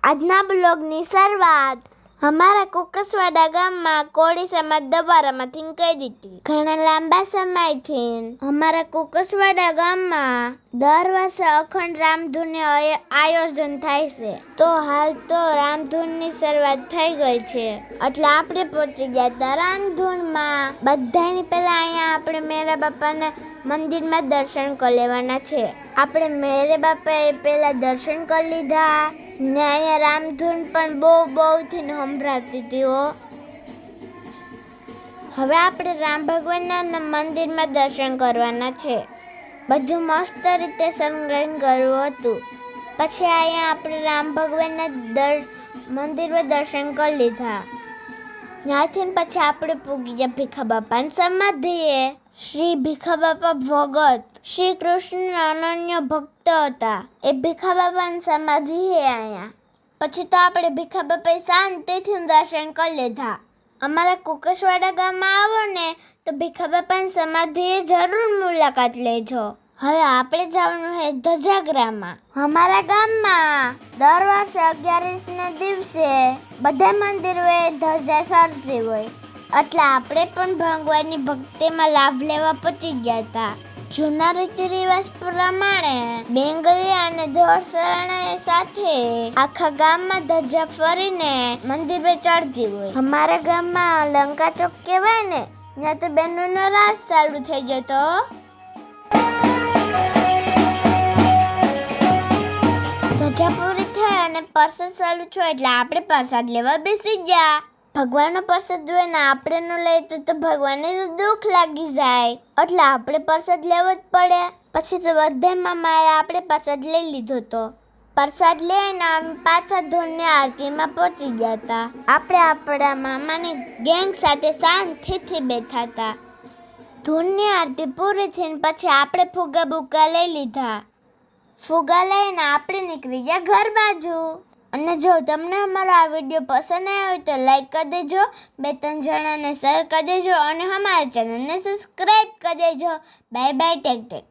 આજના બ્લોગની શરૂઆત અમારા કુકસવાડા ગામમાં કોળી સમાજ દબારામાંથી કરી દીધી. ઘણા લાંબા સમયથી અમારા કુકસવાડા ગામમાં દર વર્ષે અખંડ રામધૂનનું આયોજન થાય છે. તો હાલ તો રામધૂનની શરૂઆત થઈ ગઈ છે એટલે આપણે પહોંચી ગયા હતા રામધૂનમાં. બધાની પહેલા અહીંયા આપણે મેરા બાપાના મંદિરમાં દર્શન કરી લેવાના છે. આપણે મેરે બાપાએ પહેલા દર્શન કરી લીધા ને અહીંયા રામધૂન પણ બહુથી સંભળાતી હતી. હવે આપણે રામ ભગવાનના મંદિરમાં દર્શન કરવાના છે. બધું મસ્ત રીતે શણગાર કર્યું હતું. પછી અહીંયા આપણે રામ ભગવાનના મંદિરમાં દર્શન કરી લીધા. ત્યાંથી પછી આપણે પૂગી ગયા ભીખા બાપાની સમાધિએ. શ્રી ભીખા બાપા ભગત શ્રી કૃષ્ણ અનન્ય ભક્ત હતા. એ ભીખા બાપાની સમાધિ છે અહીંયા. પછી તો આપણે ભીખા બાપાએ શાંતિથી દર્શન કરી લીધા. અમારા કુકસવાડા ગામમાં આવો ને તો ભીખા બાપાની સમાધિએ જરૂર મુલાકાત લેજો. હવે આપણે જવાનું છે ધજાગરામાં. અમારા ગામમાં દર વર્ષે 11ના દિવસે બધા મંદિરોએ ધજા સળતી હોય એટલે આપણે પણ ભગવાનની ભક્તિમાં લાભ લેવા પહોંચી ગયા હતા. જૂના રીતિ રિવાજ પ્રમાણે બેંગલી અને ધોળસરણા સાથે આખા ગામમાં ધજા ફરીને મંદિરે ચડતી હોય. અમારા ગામમાં લંકા ચોક કહેવાય ને, ત્યાં તો બહેનોનો રાસ ચાલુ થઈ જતો. ધજા પૂરી થઈ અને પ્રસાદ ચાલુ થયો એટલે આપણે પ્રસાદ લેવા બેસી ગયા. ભગવાનનો પ્રસાદ હોય ને આપણે ન લઈએ તો ભગવાનને દુઃખ લાગી જાય એટલે આપણે પ્રસાદ લેવો જ પડે. પછી તો બધામાં મારે આપણે પ્રસાદ લઈ લીધો હતો. પ્રસાદ લઈને અમે પાછા ધૂનની આરતીમાં પહોંચી ગયા હતા. આપણે આપણા મામાની ગેંગ સાથે શાંતિથી બેઠા હતા. ધૂનની આરતી પૂરી થઈને પછી આપણે ફુગા બુગા લઈ લીધા. ફુગા લઈને આપણે નીકળી ગયા ઘર બાજુ. અને જો તમને અમારો આ વિડીયો પસંદ આવ્યો હોય તો લાઈક કરી દેજો, 2-3 જણાને શેર કરી દેજો અને અમારા ચેનલને સબસ્ક્રાઈબ કરી દેજો. Bye bye, take tech.